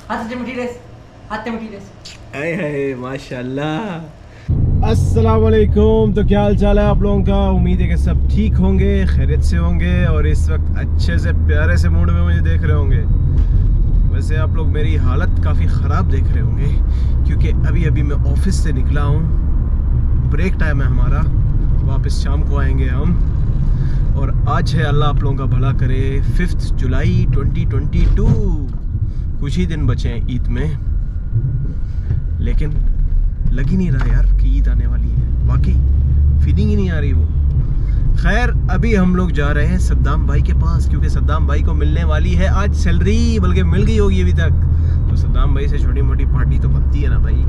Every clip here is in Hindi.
हाय माशाल्लाह। अस्सलाम वालेकुम। तो क्या हाल चाल है आप लोगों का? उम्मीद है कि सब ठीक होंगे, खैरियत से होंगे और इस वक्त अच्छे से प्यारे से मूड में मुझे देख रहे होंगे। वैसे आप लोग मेरी हालत काफ़ी ख़राब देख रहे होंगे क्योंकि अभी अभी मैं ऑफिस से निकला हूँ। ब्रेक टाइम है हमारा, वापस शाम को आएंगे हम। और आज है, अल्लाह आप लोगों का भला करे, 5 जुलाई 2022। कुछ ही दिन बचे हैं ईद में, लेकिन लग ही नहीं रहा यार कि ईद आने वाली है। वाकई फीलिंग ही नहीं आ रही वो। खैर अभी हम लोग जा रहे हैं सद्दाम भाई के पास क्योंकि सद्दाम भाई को मिलने वाली है आज सैलरी, बल्कि मिल गई होगी अभी तक। तो सद्दाम भाई से छोटी मोटी पार्टी तो बनती है ना भाई,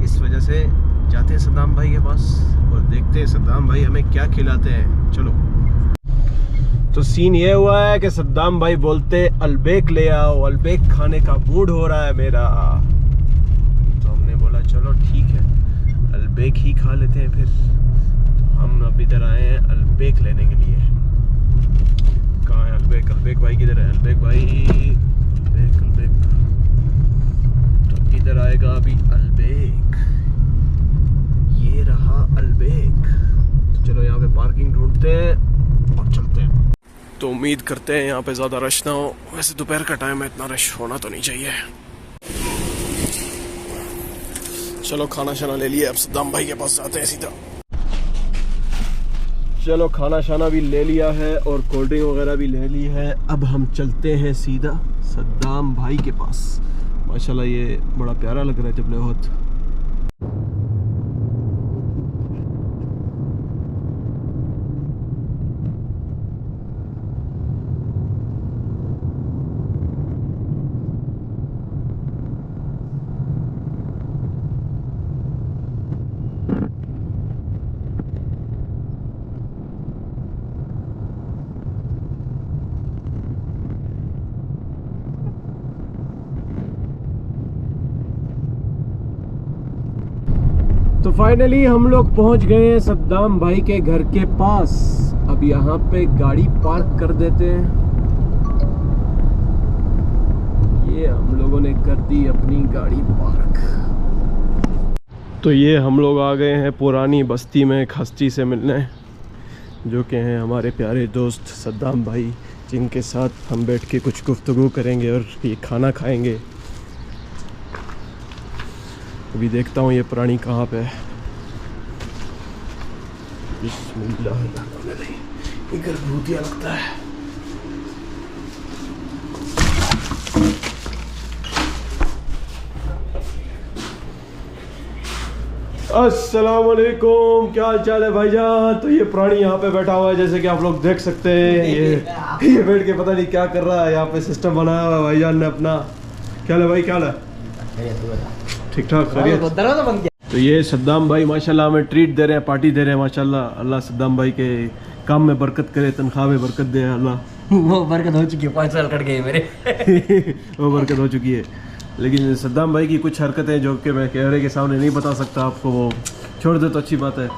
इस वजह से जाते हैं सद्दाम भाई के पास और देखते हैं सद्दाम भाई हमें क्या खिलाते हैं। चलो। तो सीन ये हुआ है कि सद्दाम भाई बोलते अलबेक ले आओ, अलबेक खाने का मूड हो रहा है मेरा। तो हमने बोला चलो ठीक है, अलबेक ही खा लेते हैं फिर। तो हम अब इधर आए हैं अलबेक लेने के लिए। कहाँ है अलबेक? अलबेक भाई किधर है? अलबेक भाई, अलबेक। तो इधर आएगा अभी अलबेक। ये रहा अलबेक। तो चलो यहाँ पे पार्किंग ढूंढते हैं और चलते हैं। तो उम्मीद करते हैं यहाँ पे ज़्यादा रश ना हो। वैसे दोपहर का टाइम है, इतना रश होना तो नहीं चाहिए। चलो खाना शाना ले लिए, अब सद्दाम भाई के पास जाते हैं सीधा। चलो खाना शाना भी ले लिया है और कोल्ड ड्रिंक वगैरह भी ले ली है। अब हम चलते हैं सीधा सद्दाम भाई के पास। माशाल्लाह ये बड़ा प्यारा लग रहा है जब बहुत। तो फाइनली हम लोग पहुंच गए हैं सद्दाम भाई के घर के पास। अब यहाँ पे गाड़ी पार्क कर देते हैं। ये हम लोगों ने कर दी अपनी गाड़ी पार्क। तो ये हम लोग आ गए हैं पुरानी बस्ती में खस्ती से मिलने, जो कि हैं हमारे प्यारे दोस्त सद्दाम भाई, जिनके साथ हम बैठ के कुछ गुफ्तगू करेंगे और ये खाना खाएंगे। अभी देखता हूँ ये पुरानी कहाँ पे है। बिस्मिल्लाह, इधर भूतिया लगता है। अस्सलाम वालेकुम, क्या हाल चाल है भाईजान? तो ये प्राणी यहाँ पे बैठा हुआ है, जैसे कि आप लोग देख सकते हैं। ये बैठ के पता नहीं क्या कर रहा है। यहाँ पे सिस्टम बनाया हुआ है भाईजान ने अपना। क्या है भाई, क्या है? ठीक ठाक, खैरियत। तो ये सद्दाम भाई माशाल्लाह हमें ट्रीट दे रहे हैं, पार्टी दे रहे हैं माशाल्लाह। अल्लाह सद्दाम भाई के काम में बरकत करे, तनख्वाह में बरकत दे अल्लाह। वो बरकत हो चुकी है, 5 साल कट गए मेरे। वो बरकत हो चुकी है, लेकिन सद्दाम भाई की कुछ हरकतें जो कि मैं कैमरे के सामने नहीं बता सकता आपको, वो छोड़ दे तो अच्छी बात है।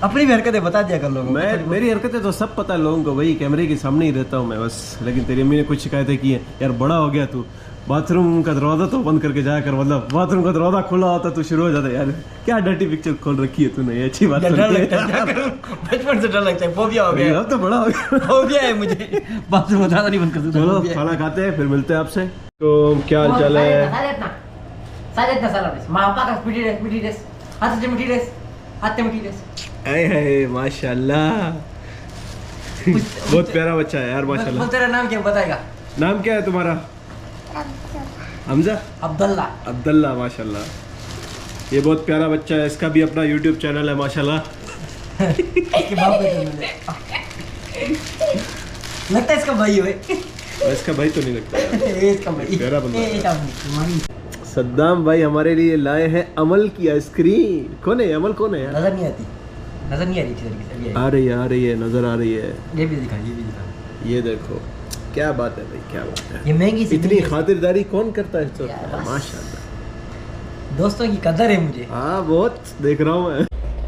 अपनी भी हरकतें बता दिया कर लोगों को। मेरी हरकतें तो सब पता है लोगों को भाई, कैमरे के सामने ही रहता हूँ मैं बस। लेकिन तेरी अम्मी ने कुछ शिकायतें की हैं, यार बड़ा हो गया तू, बाथरूम का दरवाजा तो बंद करके जाया कर। मतलब बाथरूम का दरवाजा खुला होता तो शुरू हो जाता। यार क्या डर्टी पिक्चर खोल रखी है तूने, ये अच्छी बात नहीं है। बचपन से डर लगता है, फोबिया हो गया। अब तो बड़ा हो गया, फोबिया है मुझे, बाथरूम दरवाजा नहीं बंद कर सकता। चलो खाना खाते हैं फिर मिलते हैं आपसे। तो क्या हाल चाल है? माशाल्लाह बहुत प्यारा बच्चा है यार माशाल्लाह। तेरा नाम क्या बताएगा? नाम क्या है तुम्हारा? हमजा? अब्दुल्ला। अब्दुल्ला माशाल्लाह, ये बहुत प्यारा बच्चा है। इसका भी अपना यूट्यूब चैनल है माशाल्लाह। लगता है इसका भाई है। इसका भाई तो नहीं लगता इसका भाई प्यारा बंदा। सद्दाम भाई हमारे लिए लाए हैं अमल की आइसक्रीम। कौन है अमल? कौन है यार? नजर नहीं आती, नजर नहीं आ रही थी। आ रही है, नजर आ रही है। ये भी दिखा, ये भी दिखा। ये देखो क्या बात है भाई, क्या बात है। ये महंगी सी इतनी खातिरदारी कौन करता है तो माशाल्लाह। दोस्तों की कदर है मुझे। हाँ बहुत देख रहा हूँ मैं।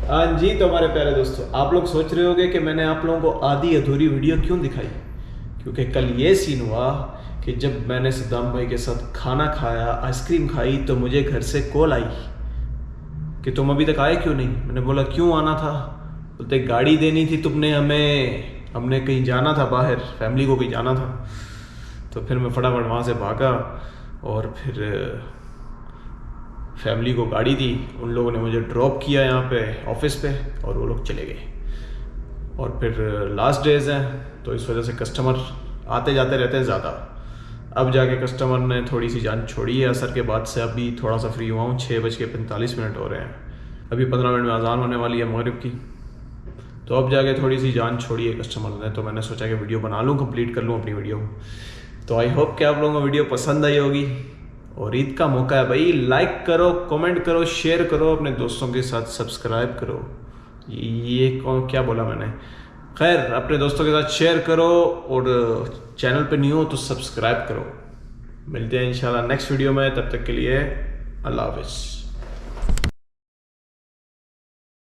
हाँ जी, तो हमारे प्यारे दोस्तों, आप लोग सोच रहे होंगे कि मैंने आप लोगों को आधी अधूरी वीडियो क्यों दिखाई, क्योंकि कल ये सीन हुआ कि जब मैंने सद्दाम भाई के साथ खाना खाया, आइसक्रीम खाई, तो मुझे घर से कॉल आई कि तुम अभी तक आए क्यों नहीं। मैंने बोला क्यों आना था। बोलते गाड़ी देनी थी तुमने हमें, हमने कहीं जाना था बाहर, फैमिली को कहीं जाना था। तो फिर मैं फटाफट वहाँ से भागा और फिर फैमिली को गाड़ी दी। उन लोगों ने मुझे ड्रॉप किया यहाँ पे ऑफिस पे और वो लोग चले गए। और फिर लास्ट डेज हैं तो इस वजह से कस्टमर आते जाते रहते हैं ज़्यादा। अब जाके कस्टमर ने थोड़ी सी जान छोड़ी है असर के बाद से। अभी थोड़ा सा फ्री हुआ हूँ, 6:45 हो रहे हैं। अभी 15 मिनट में अजान होने वाली है मगरिब की। तो अब जाके थोड़ी सी जान छोड़ी है कस्टमर ने, तो मैंने सोचा कि वीडियो बना लूँ, कंप्लीट कर लूँ अपनी वीडियो। तो आई होप कि आप लोगों को वीडियो पसंद आई होगी। और ईद का मौका है भाई, लाइक करो, कमेंट करो, शेयर करो अपने दोस्तों के साथ, सब्सक्राइब करो। ये कौन क्या बोला मैंने, खैर अपने दोस्तों के साथ शेयर करो और चैनल पे न्यू हो तो सब्सक्राइब करो। मिलते हैं इंशाल्लाह नेक्स्ट वीडियो में, तब तक के लिए अल्लाह हाफिज़।